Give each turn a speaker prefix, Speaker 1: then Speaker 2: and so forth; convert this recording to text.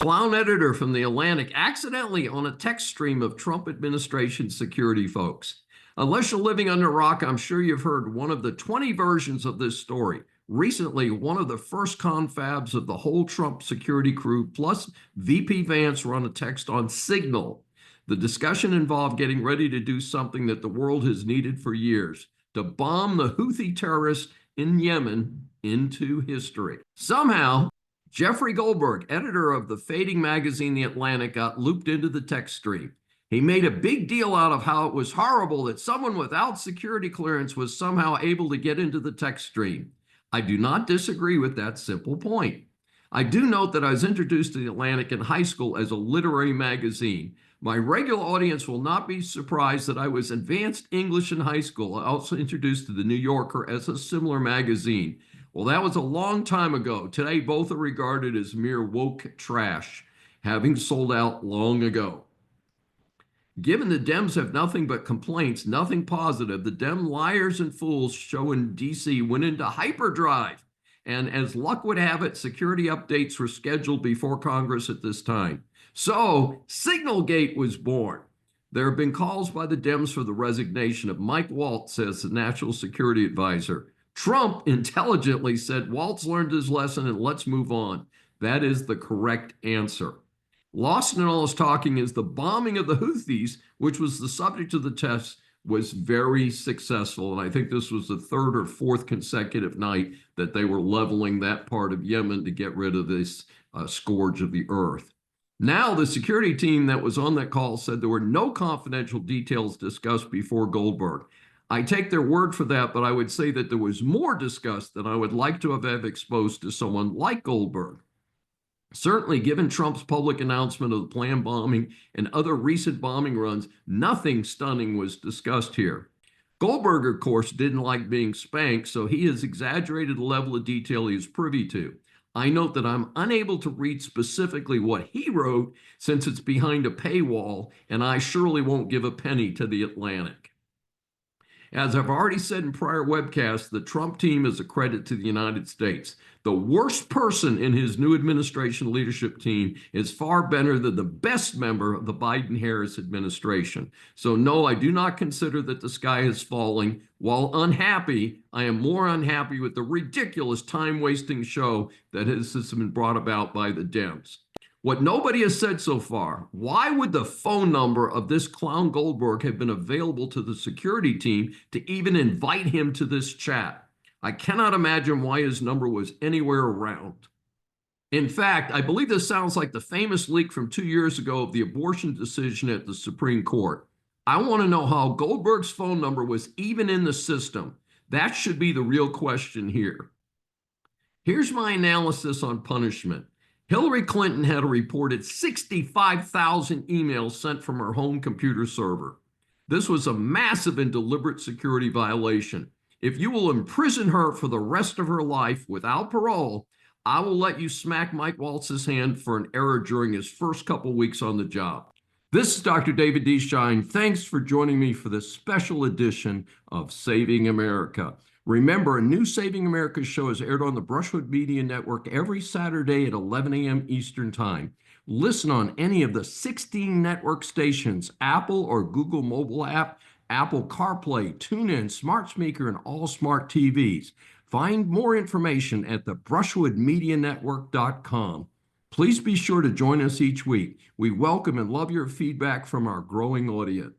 Speaker 1: Clown editor from the Atlantic accidentally on a text stream of Trump administration security folks. Unless you're living under a rock, I'm sure you've heard one of the 20 versions of this story. Recently, one of the first confabs of the whole Trump security crew plus VP Vance were on a text on Signal. The discussion involved getting ready to do something that the world has needed for years, to bomb the Houthi terrorists in Yemen into history. Somehow, Jeffrey Goldberg, editor of the fading magazine The Atlantic, got looped into the text stream. He made a big deal out of how it was horrible that someone without security clearance was somehow able to get into the text stream. I do not disagree with that simple point. I do note that I was introduced to The Atlantic in high school as a literary magazine. My regular audience will not be surprised that I was advanced English in high school. I also introduced to The New Yorker as a similar magazine. Well, that was a long time ago. Today, both are regarded as mere woke trash, having sold out long ago. Given the Dems have nothing but complaints, nothing positive, the Dem liars and fools show in D.C. went into hyperdrive. And as luck would have it, security updates were scheduled before Congress at this time. So SignalGate was born. There have been calls by the Dems for the resignation of Mike Waltz as the national security advisor. Trump intelligently said Waltz learned his lesson and let's move on. That is the correct answer. Lost in all his talking is the bombing of the Houthis, which was the subject of the test, was very successful. And I think this was the third or fourth consecutive night that they were leveling that part of Yemen to get rid of this scourge of the earth. Now, the security team that was on that call said there were no confidential details discussed before Goldberg. I take their word for that, but I would say that there was more discussed than I would like to have exposed to someone like Goldberg. Certainly, given Trump's public announcement of the planned bombing and other recent bombing runs, nothing stunning was discussed here. Goldberg, of course, didn't like being spanked, so he has exaggerated the level of detail he is privy to. I note that I'm unable to read specifically what he wrote since it's behind a paywall, and I surely won't give a penny to the Atlantic. As I've already said in prior webcasts, the Trump team is a credit to the United States. The worst person in his new administration leadership team is far better than the best member of the Biden-Harris administration. So no, I do not consider that the sky is falling. While unhappy, I am more unhappy with the ridiculous time-wasting show that has been brought about by the Dems. What nobody has said so far, why would the phone number of this clown Goldberg have been available to the security team to even invite him to this chat? I cannot imagine why his number was anywhere around. In fact, I believe this sounds like the famous leak from 2 years ago of the abortion decision at the Supreme Court. I want to know how Goldberg's phone number was even in the system. That should be the real question here. Here's my analysis on punishment. Hillary Clinton had a reported 65,000 emails sent from her home computer server. This was a massive and deliberate security violation. If you will imprison her for the rest of her life without parole, I will let you smack Mike Waltz's hand for an error during his first couple weeks on the job. This is Dr. David D. Schein. Thanks for joining me for this special edition of Saving America. Remember, a new Saving America show is aired on the Brushwood Media Network every Saturday at 11 a.m. Eastern Time. Listen on any of the 16 network stations, Apple or Google mobile app, Apple CarPlay, TuneIn, Smart Speaker, and all smart TVs. Find more information at the brushwoodmedianetwork.com. Please be sure to join us each week. We welcome and love your feedback from our growing audience.